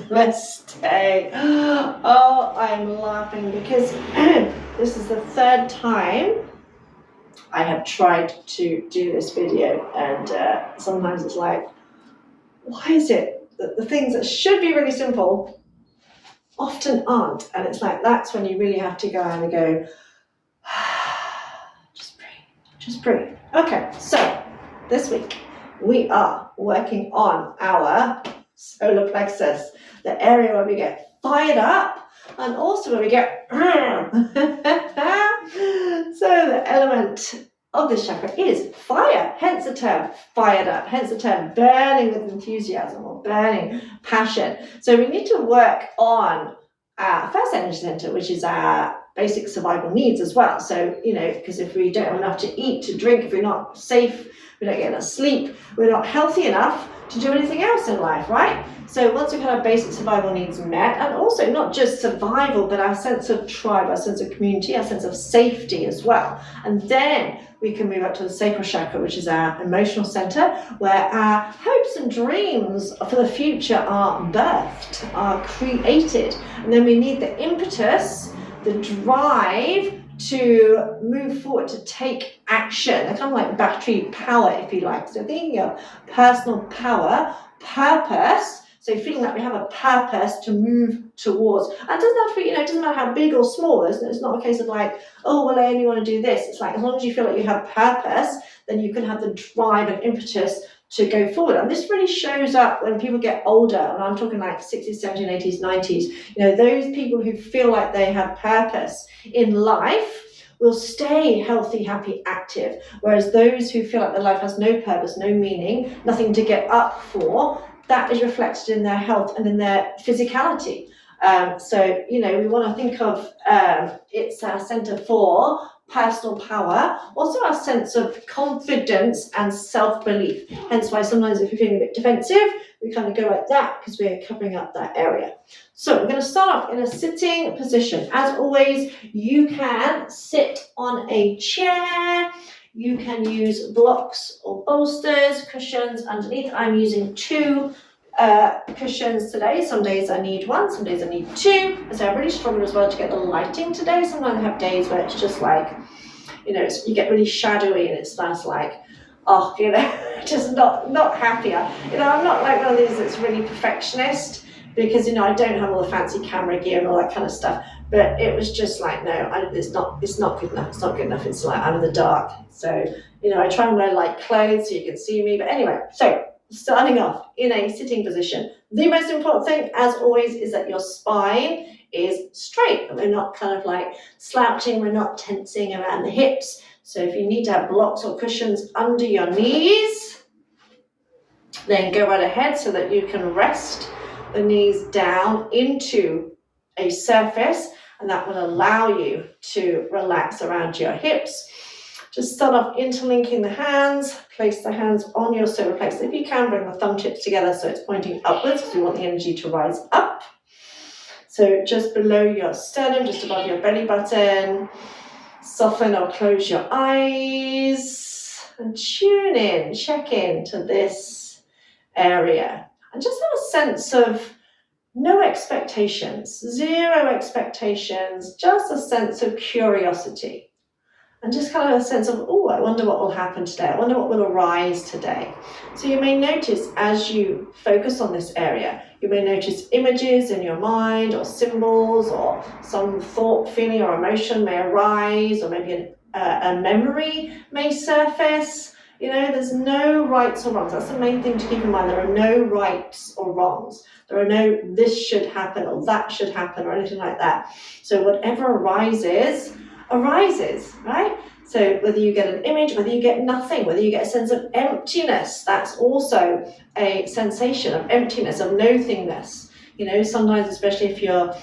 Let's stay. Oh, I'm laughing because this is the third time I have tried to do this video, and sometimes it's like, why is it that the things that should be really simple often aren't? And it's like, that's when you really have to go and go, just breathe. Okay, so this week we are working on our solar plexus, the area where we get fired up and also where we get so the element of this chakra is fire, hence the term fired up, hence the term burning with enthusiasm or burning passion. So we need to work on our first energy center, which is our basic survival needs as well. So, because if we don't have enough to eat, to drink, if we're not safe, we don't get enough sleep, we're not healthy enough to do anything else in life, right? So once we've had our basic survival needs met, and also not just survival, but our sense of tribe, our sense of community, our sense of safety as well. And then we can move up to the sacral chakra, which is our emotional center, where our hopes and dreams for the future are birthed, are created. And then we need the impetus, the drive to move forward, to take action. They're kind of like battery power, if you like. So thinking of personal power, purpose, so feeling like we have a purpose to move towards. And it doesn't have to be, it doesn't matter how big or small. It's not a case of like, oh, well, I only want to do this. It's like, as long as you feel like you have purpose, then you can have the drive and impetus to go forward. And this really shows up when people get older, and I'm talking like 60s, 70s, 80s, 90s. Those people who feel like they have purpose in life will stay healthy, happy, active. Whereas those who feel like their life has no purpose, no meaning, nothing to get up for, that is reflected in their health and in their physicality. So we want to think of it's our center for personal power, also our sense of confidence and self-belief. Hence why sometimes if you're feeling a bit defensive, we kind of go like that because we're covering up that area. So we're going to start off in a sitting position. As always, you can sit on a chair. You can use blocks or bolsters, cushions underneath. I'm using 2 cushions today. Some days I need 1, some days I need 2. So I'm really struggled as well to get the lighting today. Sometimes I have days where it's just like, you get really shadowy and it starts like, just not happy. I'm not like one of these that's really perfectionist because, I don't have all the fancy camera gear and all that kind of stuff. But it was just like, no, it's not good enough. It's not good enough. It's like I'm in the dark. So, I try and wear light clothes so you can see me. But anyway, so starting off in a sitting position, the most important thing, as always, is that your spine is straight. And we're not kind of like slouching. We're not tensing around the hips. So if you need to have blocks or cushions under your knees, then go right ahead so that you can rest the knees down into a surface, and that will allow you to relax around your hips. Just start off interlinking the hands, place the hands on your solar plexus. If you can, bring the thumb tips together so it's pointing upwards because we want the energy to rise up. So just below your sternum, just above your belly button, soften or close your eyes and tune in, check in to this area. And just have a sense of no expectations, 0 expectations, just a sense of curiosity. And just kind of a sense of, I wonder what will happen today. I wonder what will arise today. So you may notice as you focus on this area, you may notice images in your mind or symbols or some thought, feeling or emotion may arise, or maybe a memory may surface. There's no rights or wrongs. That's the main thing to keep in mind. There are no rights or wrongs. There are no this should happen or that should happen or anything like that. So whatever arises, right? So whether you get an image, whether you get nothing, whether you get a sense of emptiness, that's also a sensation of emptiness, of nothingness. Sometimes, especially if your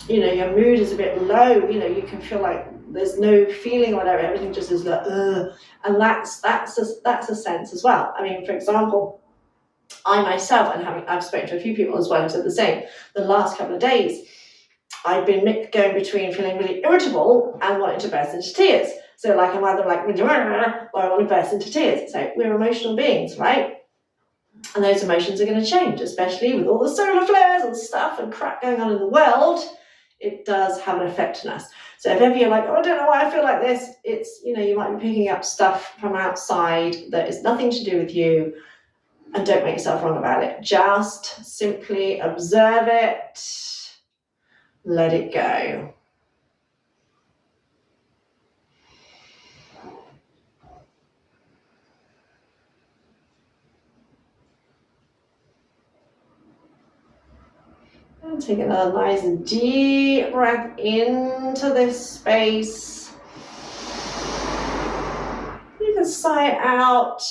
mood is a bit low, you can feel like there's no feeling or whatever, everything just is like, and that's a sense as well. I mean, for example, I myself, and I've spoken to a few people as well who said the same, the last couple of days, I've been going between feeling really irritable and wanting to burst into tears. So like I'm either like, or I want to burst into tears. So we're emotional beings, right? And those emotions are going to change, especially with all the solar flares and stuff and crap going on in the world. It does have an effect on us. So if ever you're like, oh, I don't know why I feel like this, it's, you might be picking up stuff from outside that is nothing to do with you, and don't make yourself wrong about it. Just simply observe it, let it go. And take another nice deep breath into this space. You can sigh it out.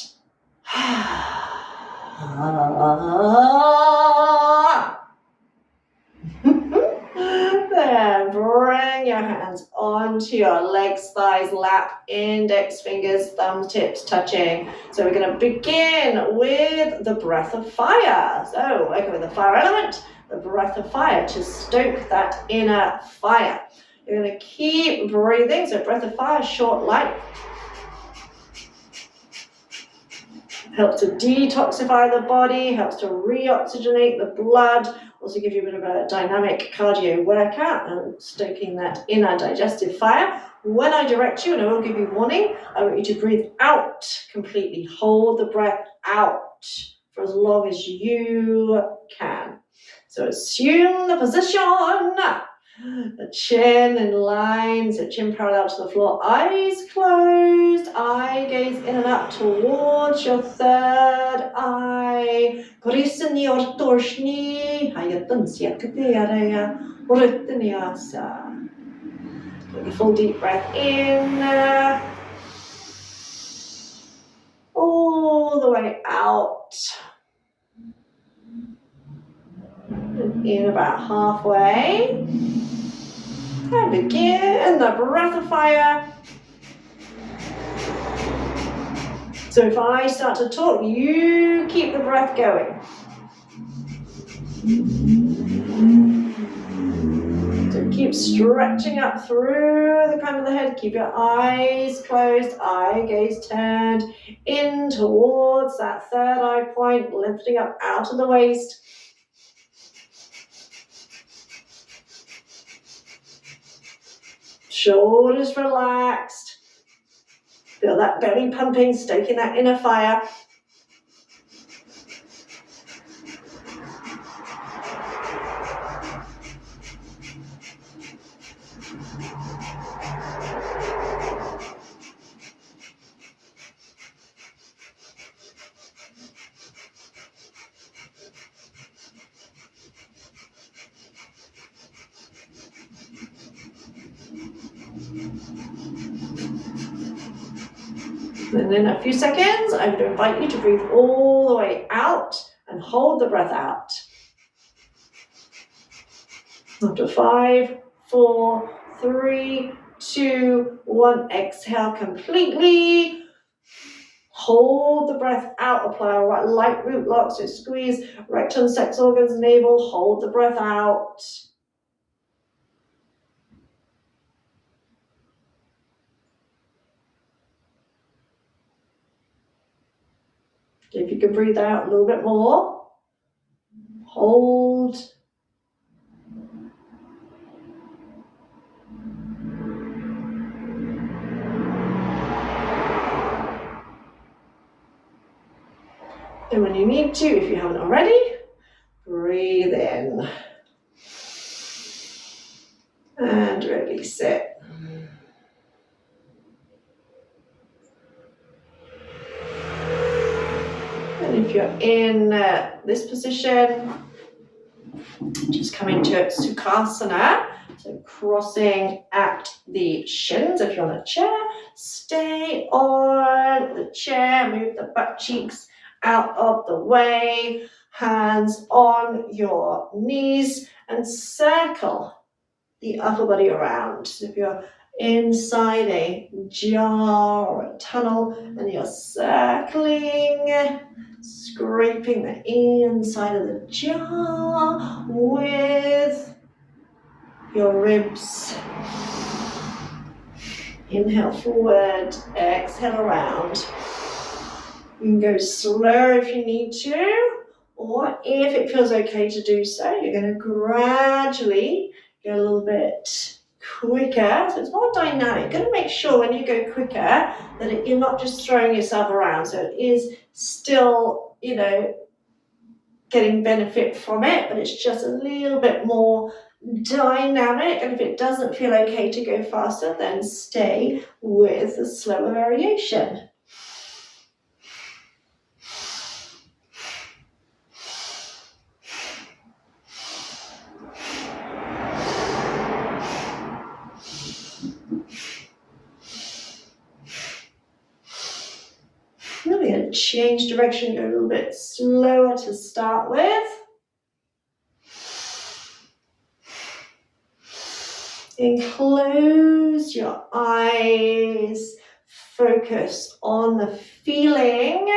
Then bring your hands onto your legs, thighs, lap, index fingers, thumb tips touching. So we're going to begin with the breath of fire. So working with the fire element, the breath of fire to stoke that inner fire. You're going to keep breathing. So breath of fire, short, light. Helps to detoxify the body, helps to reoxygenate the blood, also give you a bit of a dynamic cardio workout and stoking that inner digestive fire. When I direct you, and I will give you warning, I want you to breathe out completely. Hold the breath out for as long as you can. So assume the position. The chin in line, so chin parallel to the floor, eyes closed, eye gaze in and up towards your third eye. Korissani ortoshni, hayatansia katearaya, uritaniasa. Take a full deep breath in, all the way out. And in about halfway. And begin the breath of fire. So if I start to talk, you keep the breath going. So keep stretching up through the crown of the head. Keep your eyes closed, eye gaze turned in towards that third eye point, lifting up out of the waist. Shoulders relaxed. Feel that belly pumping, stoking that inner fire. And in a few seconds, I'm going to invite you to breathe all the way out and hold the breath out. After 5, 4, 3, 2, 1, exhale completely. Hold the breath out, apply a light root lock, so squeeze rectum, sex organs, navel, hold the breath out. If you can breathe out a little bit more, hold. And when you need to, if you haven't already, breathe in. And release it. And if you're in this position, just come into Sukhasana, so crossing at the shins. If you're on a chair, stay on the chair, move the butt cheeks out of the way, hands on your knees, and circle the upper body around. So if you're inside a jar or a tunnel and you're circling, scraping the inside of the jar with your ribs. Inhale forward, exhale around. You can go slower if you need to, or if it feels okay to do so, you're going to gradually go a little bit quicker. So it's more dynamic. You're going to make sure when you go quicker that you're not just throwing yourself around. So it is still, getting benefit from it, but it's just a little bit more dynamic. And if it doesn't feel okay to go faster, then stay with the slower variation. Now we're going to change direction, go a little bit slower to start with. And close your eyes. Focus on the feeling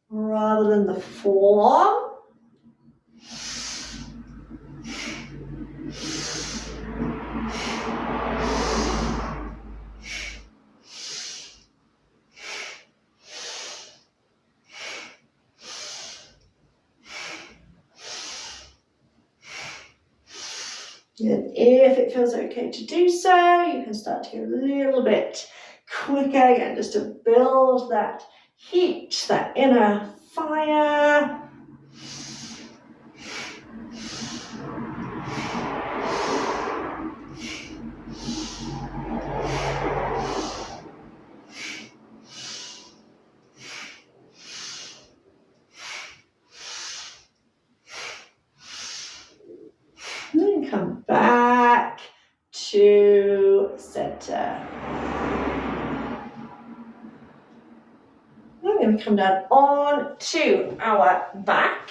rather than the form. And if it feels okay to do so, you can start to go a little bit quicker again, just to build that heat, that inner fire. And come back to center. We're going to come down on to our back.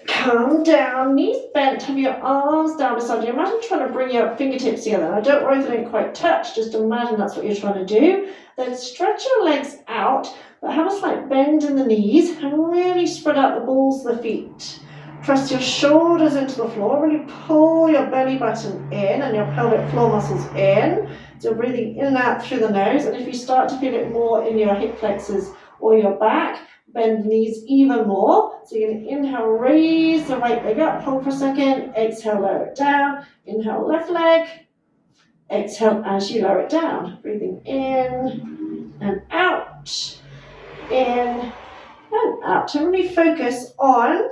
Come down, knees bent, have your arms down beside you. Imagine trying to bring your fingertips together. Now don't worry if they don't quite touch, just imagine that's what you're trying to do. Then stretch your legs out, but have a slight bend in the knees and really spread out the balls of the feet. Press your shoulders into the floor, really pull your belly button in and your pelvic floor muscles in. So breathing in and out through the nose, and if you start to feel it more in your hip flexors or your back, bend the knees even more. So you're going to inhale, raise the right leg up, hold for a second, exhale, lower it down, inhale, left leg, exhale as you lower it down. Breathing in and out, in and out, to really focus on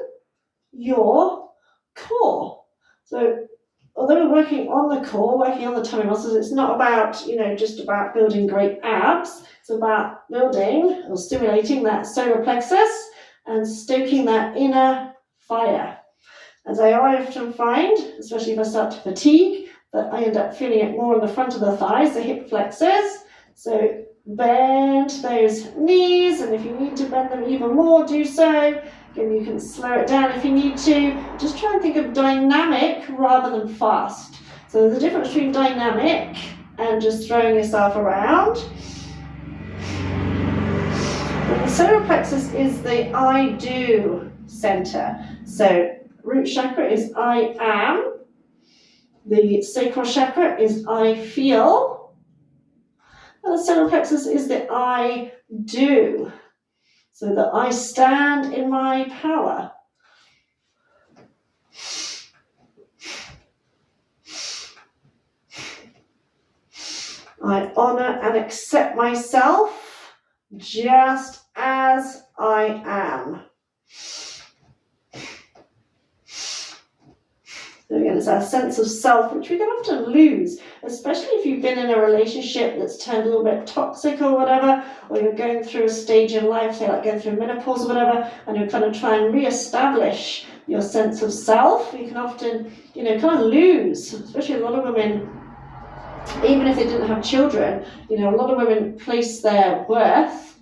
your core. So although we're working on the core, working on the tummy muscles, it's not about, just about building great abs. It's about building or stimulating that solar plexus and stoking that inner fire. As I often find, especially if I start to fatigue, that I end up feeling it more on the front of the thighs, the hip flexors. So bend those knees, and if you need to bend them even more, do so. Again, you can slow it down if you need to. Just try and think of dynamic rather than fast. So there's a difference between dynamic and just throwing yourself around. The solar plexus is the I do center. So root chakra is I am. The sacral chakra is I feel. And the solar plexus is the I do. So that I stand in my power. I honor and accept myself just as I am. So again, it's our sense of self, which we can often lose, especially if you've been in a relationship that's turned a little bit toxic or whatever, or you're going through a stage in life, say like going through menopause or whatever, and you're kind of trying to re-establish your sense of self. You can often, kind of lose, especially a lot of women, even if they didn't have children, a lot of women place their worth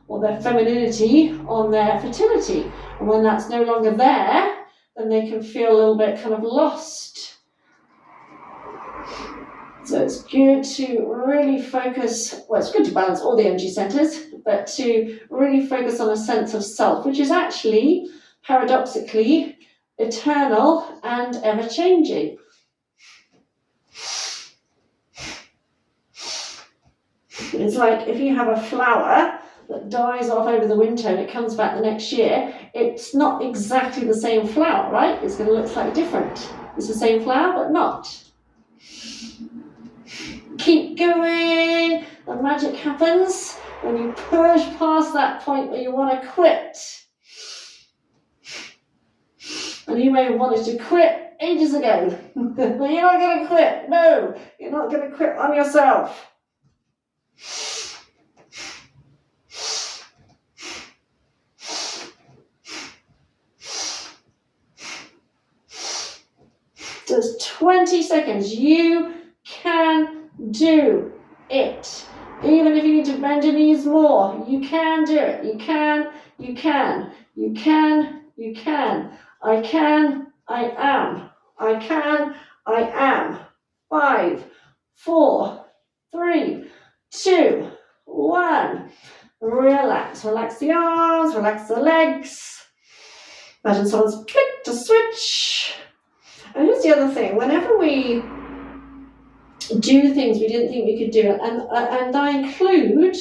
or their femininity on their fertility. And when that's no longer there, then they can feel a little bit kind of lost. So it's good to really focus, well, it's good to balance all the energy centers, but to really focus on a sense of self, which is actually, paradoxically, eternal and ever-changing. It's like if you have a flower that dies off over the winter and it comes back the next year, it's not exactly the same flower, right? It's going to look slightly different. It's the same flower, but not. Keep going. The magic happens when you push past that point where you want to quit. And you may have wanted to quit ages ago. But you're not going to quit. No, you're not going to quit on yourself. Just 20 seconds. You can do it. Even if you need to bend your knees more, you can do it. You can, you can, you can, you can. I can, I am. I can, I am. 5, 4, 3, 2, 1. Relax. Relax the arms, relax the legs. Imagine someone's flicked a switch. And here's the other thing. Whenever we do things we didn't think we could do, and I include,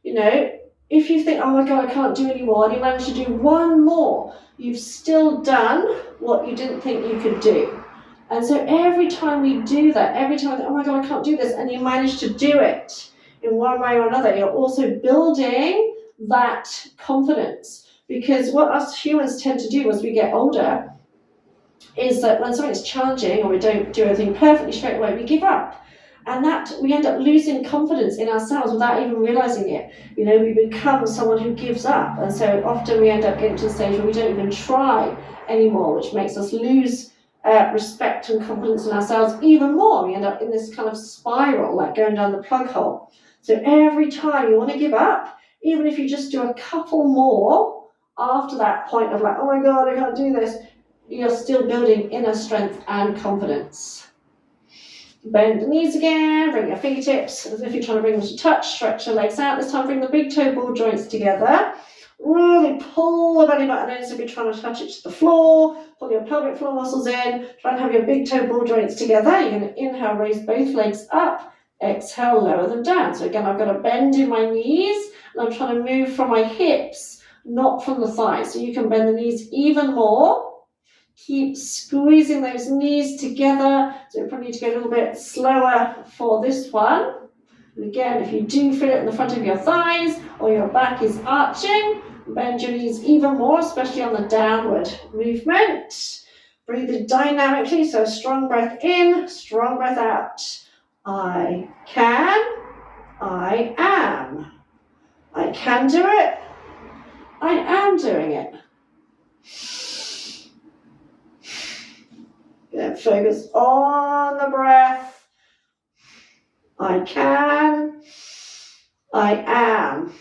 if you think, oh my God, I can't do any more, and you manage to do one more, you've still done what you didn't think you could do. And so every time we do that, every time I think, oh my God, I can't do this, and you manage to do it in one way or another, you're also building that confidence. Because what us humans tend to do as we get older is that when something's challenging or we don't do everything perfectly straight away, we give up. And that we end up losing confidence in ourselves without even realizing it. We become someone who gives up. And so often we end up getting to the stage where we don't even try anymore, which makes us lose respect and confidence in ourselves even more. We end up in this kind of spiral, like going down the plug hole. So every time you want to give up, even if you just do a couple more after that point of like, oh my God, I can't do this, you're still building inner strength and confidence. Bend the knees again, bring your fingertips as if you're trying to bring them to touch, stretch your legs out. This time bring the big toe ball joints together. Really pull the belly button in as if you're trying to touch it to the floor. Pull your pelvic floor muscles in. Try and have your big toe ball joints together. You're going to inhale, raise both legs up. Exhale, lower them down. So again, I've got a bend in my knees and I'm trying to move from my hips, not from the thighs. So you can bend the knees even more. Keep squeezing those knees together. So you probably need to go a little bit slower for this one. And again, if you do feel it in the front of your thighs or your back is arching, bend your knees even more, especially on the downward movement. Breathe it dynamically, so strong breath in, strong breath out. I can, I am. I can do it, I am doing it. Then focus on the breath. I can, I am.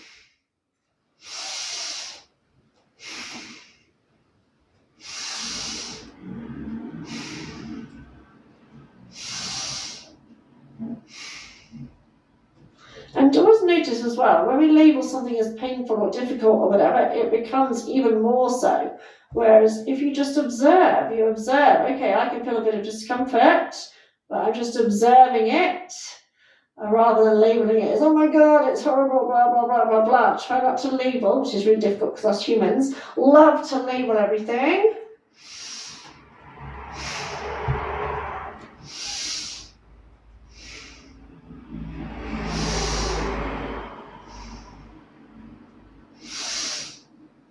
And always notice as well, when we label something as painful or difficult or whatever, it becomes even more so. Whereas if you just observe, okay, I can feel a bit of discomfort, but I'm just observing it, rather than labeling it as, oh my God, it's horrible, blah, blah, blah, blah, blah. Try not to label, which is really difficult because us humans love to label everything.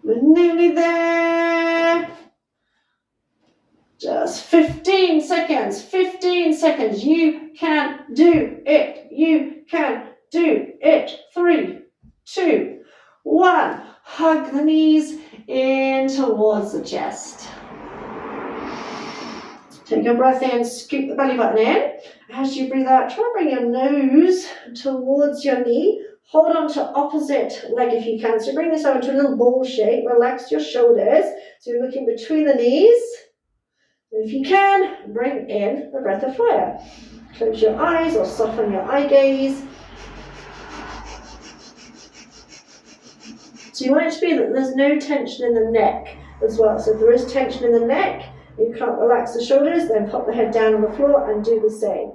We're nearly there. Just 15 seconds, 15 seconds. You can do it. You can do it. 3, 2, 1. Hug the knees in towards the chest. Take your breath in, scoop the belly button in. As you breathe out, try and bring your nose towards your knee. Hold on to opposite leg if you can. So bring this out into a little ball shape. Relax your shoulders. So you're looking between the knees. And if you can, bring in the breath of fire. Close your eyes or soften your eye gaze. So you want it to be that there's no tension in the neck as well. So if there is tension in the neck, and you can't relax the shoulders, then pop the head down on the floor and do the same.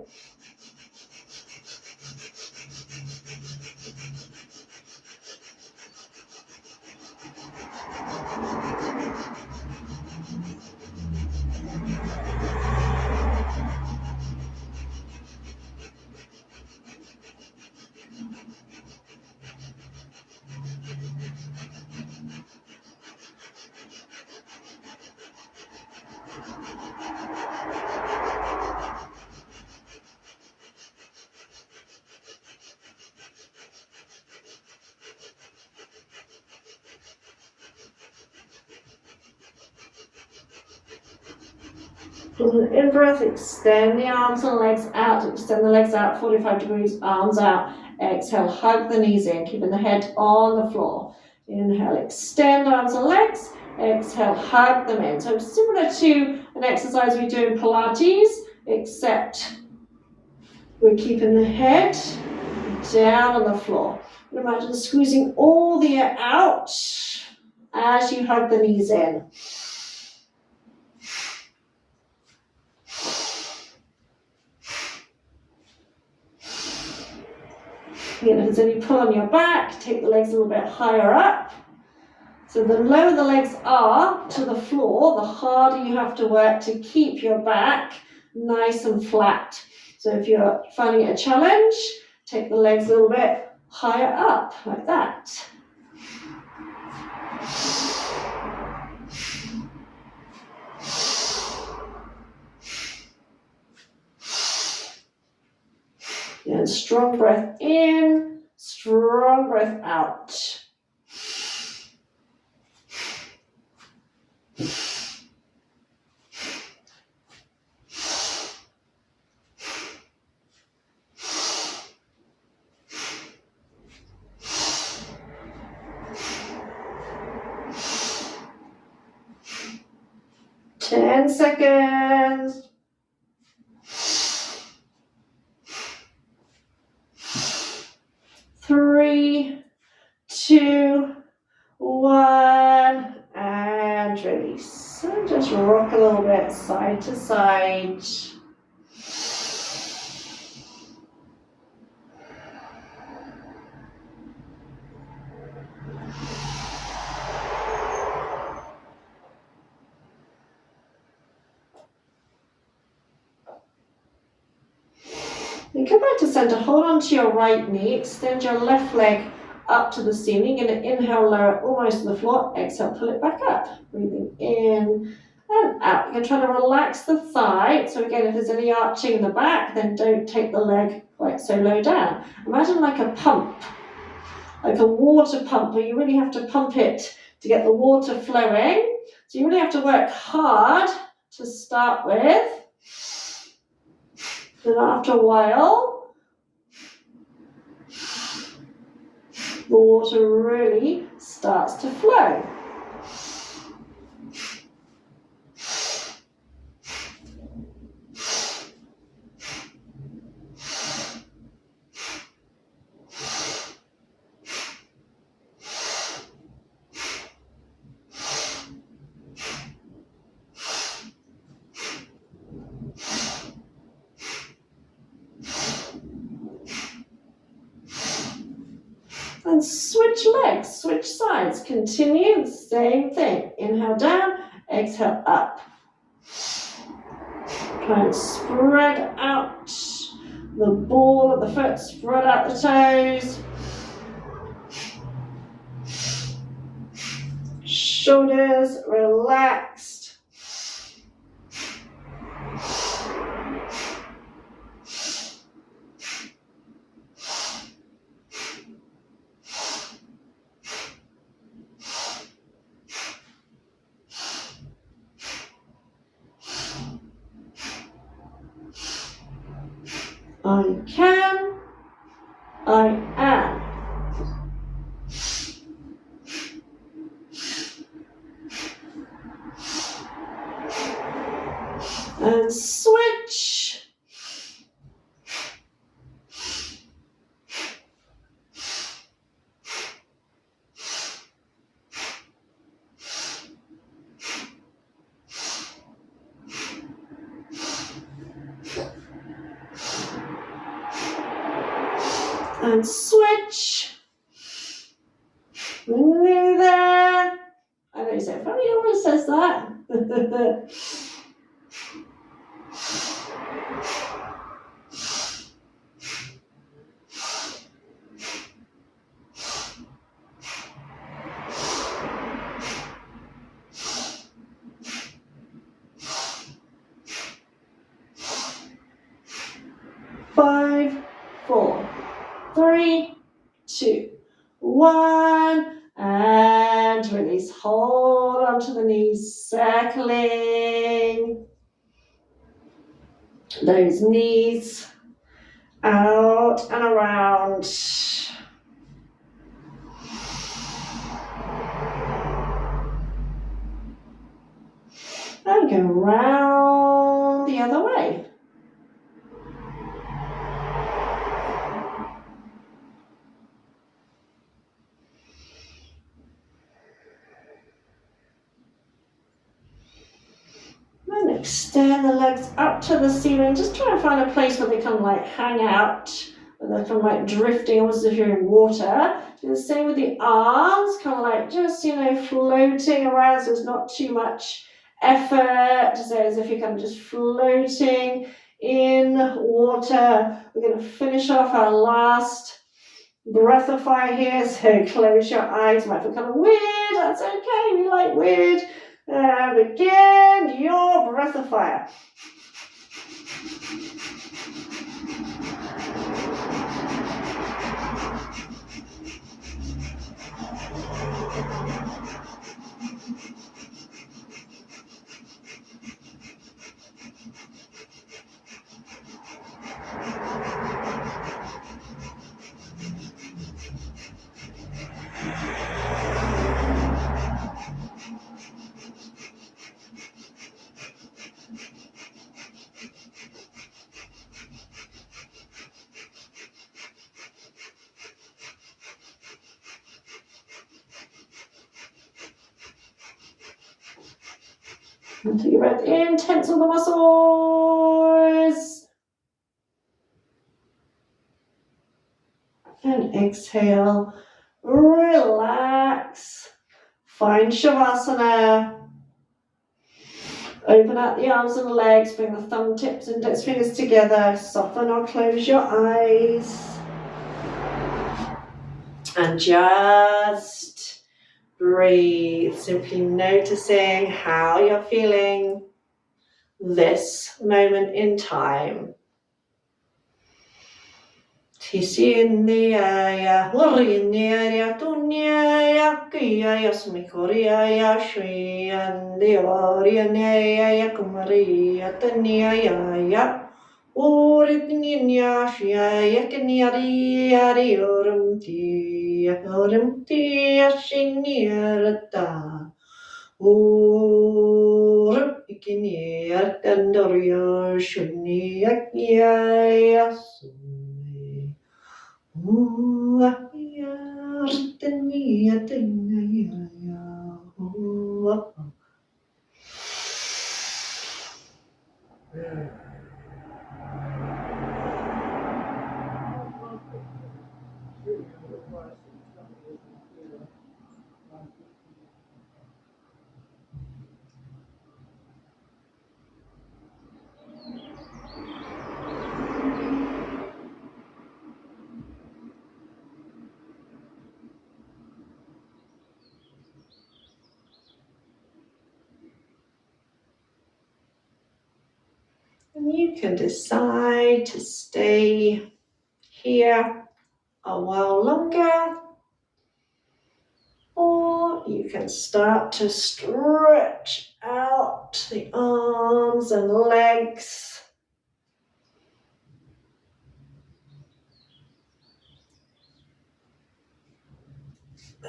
With an in-breath, extend the arms and legs out. Extend the legs out 45 degrees, arms out. Exhale, hug the knees in, keeping the head on the floor. Inhale, extend arms and legs. Exhale, hug them in. So similar to an exercise we do in Pilates, except we're keeping the head down on the floor. And imagine squeezing all the air out as you hug the knees in. Again, if there's any pull on your back, take the legs a little bit higher up. So the lower the legs are to the floor, the harder you have to work to keep your back nice and flat. So if you're finding it a challenge, take the legs a little bit higher up, like that. And strong breath in, strong breath out. 10 seconds. 3, 2, 1, and release. So just rock a little bit side to side. Then come back to center, hold on to your right knee, extend your left leg up to the ceiling. You're going to inhale, lower almost to the floor, exhale, pull it back up. Breathing in and out. You're going to try to relax the thigh. So again, if there's any arching in the back, then don't take the leg quite so low down. Imagine like a pump, like a water pump, where you really have to pump it to get the water flowing. So you really have to work hard to start with. Then after a while, the water really starts to flow. And switch legs, switch sides. Continue the same thing. Inhale down, exhale up. Try and spread out the ball of the foot, spread out the toes. Shoulders relaxed. I can, I am. And switch. And switch. New there. I know you say, funny, always says that. 3, 2, 1. And release. Hold on to the knees, circling those knees out and around. And go round the other way. And extend the legs up to the ceiling. Just try and find a place where they kind of like hang out, and they're kind of like drifting almost as if you're in water. Do the same with the arms, kind of like just, floating around, so it's not too much effort, so as if you're kind of just floating in water. We're going to finish off our last breath of fire here, so close your eyes. Might feel kind of weird, that's okay, we like weird. Begin your breath of fire. And take your breath in, tense all the muscles. And exhale, relax. Find Shavasana. Open out the arms and the legs, bring the thumb tips and index fingers together. Soften or close your eyes. And just breathe, simply noticing how you're feeling this moment in time. Tisinniyaya, hurinniyaya, tunniyaya, kiyaya, smikoriyaya, shriyandiyoriyaya, kumariya, tanniyaya, uritninya, shiyaya, kinyariyariyorumtiya, yorumtiya, shinyarata, urup, ikinyartandoriya, shunyakiyaya, And you can decide to stay here a while longer, or you can start to stretch out the arms and legs.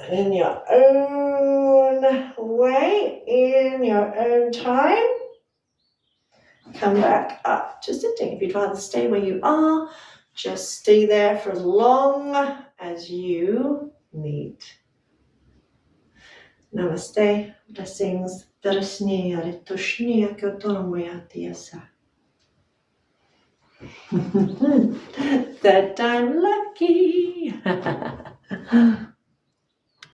In your own way, in your own time. Come back up to sitting. If you'd rather stay where you are, just stay there for as long as you need. Namaste, blessings, darasniya, ritushniya, kyotormoya tiasa. Third time lucky.